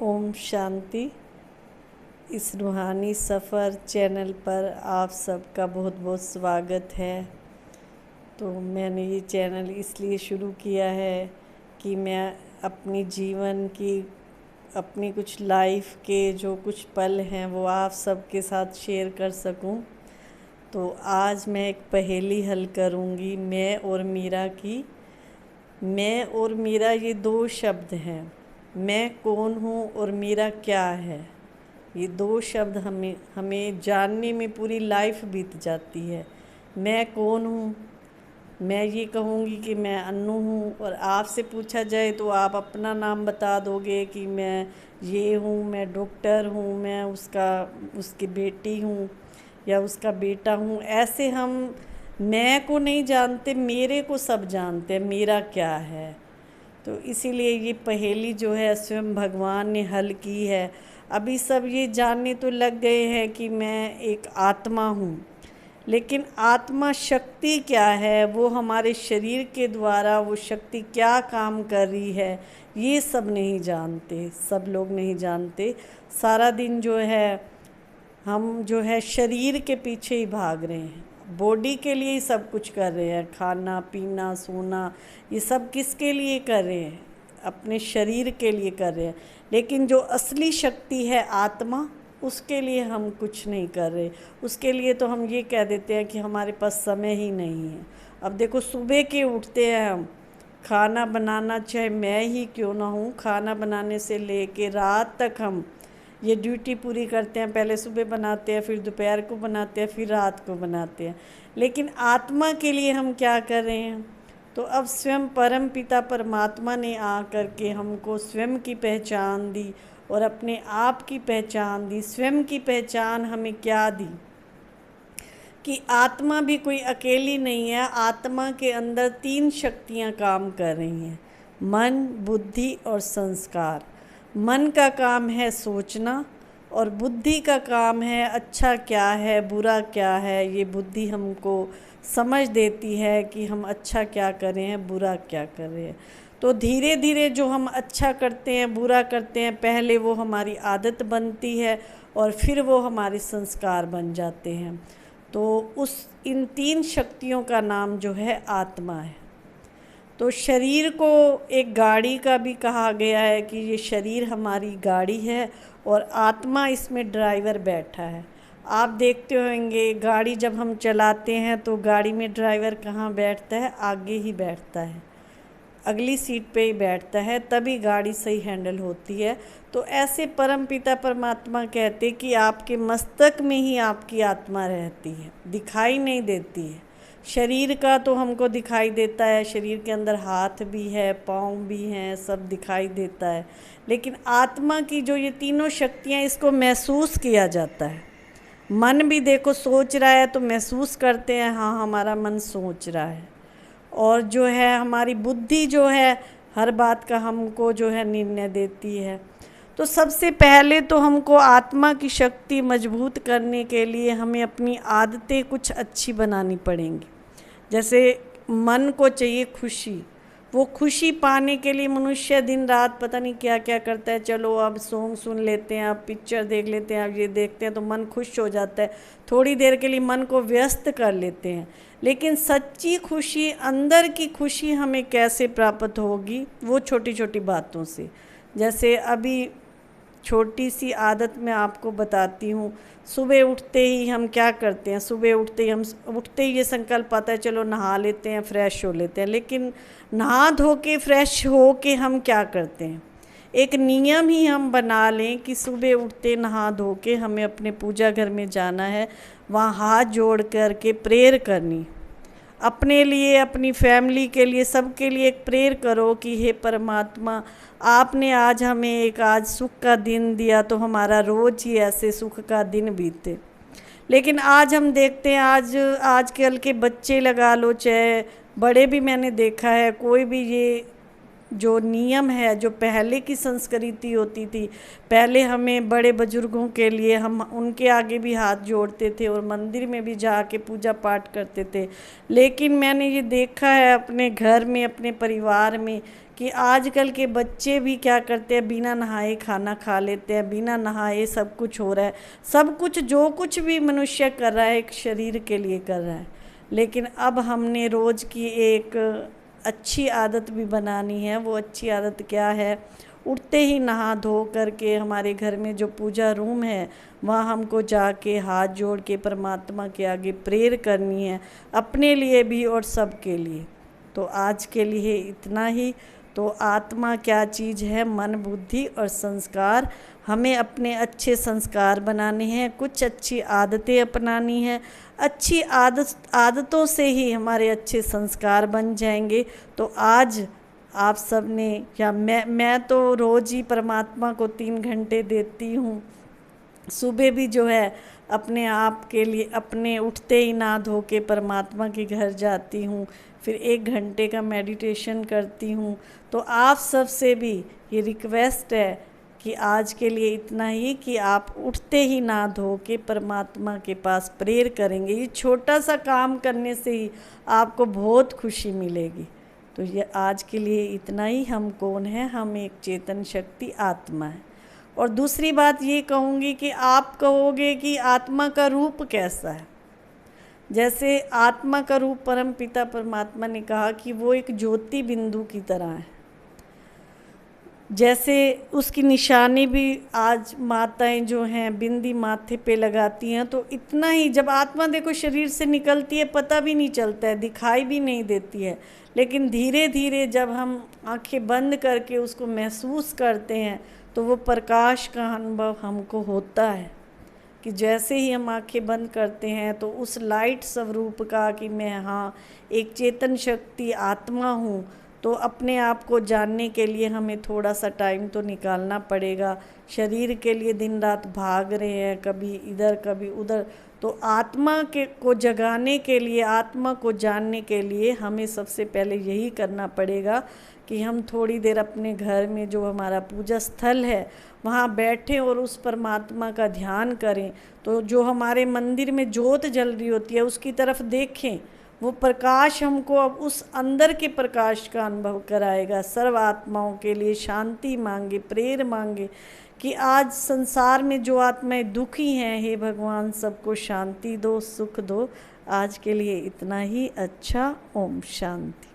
ओम शांति। इस रूहानी सफ़र चैनल पर आप सबका बहुत बहुत स्वागत है। तो मैंने ये चैनल इसलिए शुरू किया है कि मैं अपनी जीवन की अपनी कुछ लाइफ के जो कुछ पल हैं वो आप सबके साथ शेयर कर सकूं। तो आज मैं एक पहेली हल करूंगी, मैं और मीरा की। मैं और मीरा ये दो शब्द हैं। मैं कौन हूँ और मीरा क्या है, ये दो शब्द हमें हमें जानने में पूरी लाइफ बीत जाती है। मैं कौन हूँ, मैं ये कहूँगी कि मैं अन्नू हूँ, और आपसे पूछा जाए तो आप अपना नाम बता दोगे कि मैं ये हूँ, मैं डॉक्टर हूँ, मैं उसकी बेटी हूँ या उसका बेटा हूँ। ऐसे हम मैं को नहीं जानते, मेरे को सब जानते हैं, मेरा क्या है। तो इसीलिए ये पहेली जो है स्वयं भगवान ने हल की है। अभी सब ये जानने तो लग गए हैं कि मैं एक आत्मा हूँ, लेकिन आत्मा शक्ति क्या है, वो हमारे शरीर के द्वारा वो शक्ति क्या काम कर रही है, ये सब नहीं जानते, सब लोग नहीं जानते। सारा दिन जो है हम जो है शरीर के पीछे ही भाग रहे हैं, बॉडी के लिए ही सब कुछ कर रहे हैं, खाना पीना सोना, ये सब किसके लिए कर रहे हैं, अपने शरीर के लिए कर रहे हैं। लेकिन जो असली शक्ति है आत्मा, उसके लिए हम कुछ नहीं कर रहे। उसके लिए तो हम ये कह देते हैं कि हमारे पास समय ही नहीं है। अब देखो, सुबह के उठते हैं हम, खाना बनाना चाहे मैं ही क्यों ना हूँ, खाना बनाने से लेके रात तक हम ये ड्यूटी पूरी करते हैं। पहले सुबह बनाते हैं, फिर दोपहर को बनाते हैं, फिर रात को बनाते हैं। लेकिन आत्मा के लिए हम क्या कर रहे हैं? तो अब स्वयं परम पिता परमात्मा ने आकर के हमको स्वयं की पहचान दी और अपने आप की पहचान दी। स्वयं की पहचान हमें क्या दी कि आत्मा भी कोई अकेली नहीं है। आत्मा के अंदर तीन शक्तियाँ काम कर रही हैं, मन, बुद्धि और संस्कार। मन का काम है सोचना और बुद्धि का काम है अच्छा क्या है बुरा क्या है। ये बुद्धि हमको समझ देती है कि हम अच्छा क्या कर रहे हैं, बुरा क्या कर रहे हैं। तो धीरे धीरे जो हम अच्छा करते हैं बुरा करते हैं, पहले वो हमारी आदत बनती है और फिर वो हमारे संस्कार बन जाते हैं। तो इन तीन शक्तियों का नाम जो है आत्मा है। तो शरीर को एक गाड़ी का भी कहा गया है कि ये शरीर हमारी गाड़ी है और आत्मा इसमें ड्राइवर बैठा है। आप देखते होंगे गाड़ी जब हम चलाते हैं तो गाड़ी में ड्राइवर कहाँ बैठता है? आगे ही बैठता है, अगली सीट पे ही बैठता है, तभी गाड़ी सही हैंडल होती है। तो ऐसे परम पिता परमात्मा कहते कि आपके मस्तक में ही आपकी आत्मा रहती है, दिखाई नहीं देती है। शरीर का तो हमको दिखाई देता है, शरीर के अंदर हाथ भी है, पाँव भी हैं, सब दिखाई देता है। लेकिन आत्मा की जो ये तीनों शक्तियाँ, इसको महसूस किया जाता है। मन भी देखो सोच रहा है तो महसूस करते हैं, हाँ हमारा मन सोच रहा है। और जो है हमारी बुद्धि जो है हर बात का हमको जो है निर्णय देती है। तो सबसे पहले तो हमको आत्मा की शक्ति मजबूत करने के लिए हमें अपनी आदतें कुछ अच्छी बनानी पड़ेंगी। जैसे मन को चाहिए खुशी, वो खुशी पाने के लिए मनुष्य दिन रात पता नहीं क्या क्या करता है। चलो अब सॉन्ग सुन लेते हैं, अब पिक्चर देख लेते हैं, अब ये देखते हैं तो मन खुश हो जाता है। थोड़ी देर के लिए मन को व्यस्त कर लेते हैं। लेकिन सच्ची खुशी, अंदर की खुशी हमें कैसे प्राप्त होगी? वो छोटी छोटी बातों से। जैसे अभी छोटी सी आदत मैं आपको बताती हूँ। सुबह उठते ही हम क्या करते हैं? सुबह उठते ही ये संकल्प आता है चलो नहा लेते हैं, फ्रेश हो लेते हैं। लेकिन नहा धो के फ्रेश हो के हम क्या करते हैं? एक नियम ही हम बना लें कि सुबह उठते नहा धो के हमें अपने पूजा घर में जाना है, वहाँ हाथ जोड़ कर के प्रेयर करनी, अपने लिए, अपनी फैमिली के लिए, सबके लिए एक प्रेयर करो कि हे परमात्मा, आपने आज हमें एक आज सुख का दिन दिया तो हमारा रोज़ ही ऐसे सुख का दिन बीते। लेकिन आज हम देखते हैं, आजकल के बच्चे लगा लो चाहे बड़े भी, मैंने देखा है कोई भी ये जो नियम है, जो पहले की संस्कृति होती थी, पहले हमें बड़े बुजुर्गों के लिए हम उनके आगे भी हाथ जोड़ते थे और मंदिर में भी जाके पूजा पाठ करते थे। लेकिन मैंने ये देखा है अपने घर में, अपने परिवार में, कि आजकल के बच्चे भी क्या करते हैं, बिना नहाए खाना खा लेते हैं, बिना नहाए सब कुछ हो रहा है। सब कुछ जो कुछ भी मनुष्य कर रहा है एक शरीर के लिए कर रहा है। लेकिन अब हमने रोज़ की एक अच्छी आदत भी बनानी है। वो अच्छी आदत क्या है? उठते ही नहा धो करके हमारे घर में जो पूजा रूम है वहाँ हमको जाके हाथ जोड़ के परमात्मा के आगे प्रेयर करनी है, अपने लिए भी और सबके लिए। तो आज के लिए इतना ही। तो आत्मा क्या चीज़ है? मन, बुद्धि और संस्कार। हमें अपने अच्छे संस्कार बनाने हैं, कुछ अच्छी आदतें अपनानी हैं। अच्छी आदतों से ही हमारे अच्छे संस्कार बन जाएंगे। तो आज आप सब ने, या मैं तो रोज़ ही परमात्मा को 3 घंटे देती हूँ। सुबह भी जो है अपने आप के लिए, अपने उठते ही नहा धो के परमात्मा के घर जाती हूँ, फिर 1 घंटे का मेडिटेशन करती हूँ। तो आप सब से भी ये रिक्वेस्ट है कि आज के लिए इतना ही, कि आप उठते ही नहा धो के परमात्मा के पास प्रेयर करेंगे। ये छोटा सा काम करने से ही आपको बहुत खुशी मिलेगी। तो ये आज के लिए इतना ही। हम कौन है? हम एक चेतन शक्ति आत्मा है। और दूसरी बात ये कहूँगी कि आप कहोगे कि आत्मा का रूप कैसा है? जैसे आत्मा का रूप परम पिता परमात्मा ने कहा कि वो एक ज्योति बिंदु की तरह है। जैसे उसकी निशानी भी आज माताएं जो हैं बिंदी माथे पे लगाती हैं, तो इतना ही जब आत्मा देखो शरीर से निकलती है पता भी नहीं चलता है, दिखाई भी नहीं देती है। लेकिन धीरे धीरे जब हम आंखें बंद करके उसको महसूस करते हैं तो वो प्रकाश का अनुभव हमको होता है। कि जैसे ही हम आंखें बंद करते हैं तो उस लाइट स्वरूप का, कि मैं हाँ एक चेतन शक्ति आत्मा हूँ, तो अपने आप को जानने के लिए हमें थोड़ा सा टाइम तो निकालना पड़ेगा। शरीर के लिए दिन रात भाग रहे हैं, कभी इधर कभी उधर। तो आत्मा के को जगाने के लिए, आत्मा को जानने के लिए हमें सबसे पहले यही करना पड़ेगा कि हम थोड़ी देर अपने घर में जो हमारा पूजा स्थल है वहाँ बैठें और उस परमात्मा का ध्यान करें। तो जो हमारे मंदिर में जोत जल रही होती है उसकी तरफ देखें, वो प्रकाश हमको अब उस अंदर के प्रकाश का अनुभव कराएगा। सर्व आत्माओं के लिए शांति मांगे, प्रेयर मांगे कि आज संसार में जो आत्माएं दुखी हैं, हे भगवान सबको शांति दो, सुख दो। आज के लिए इतना ही। अच्छा, ओम शांति।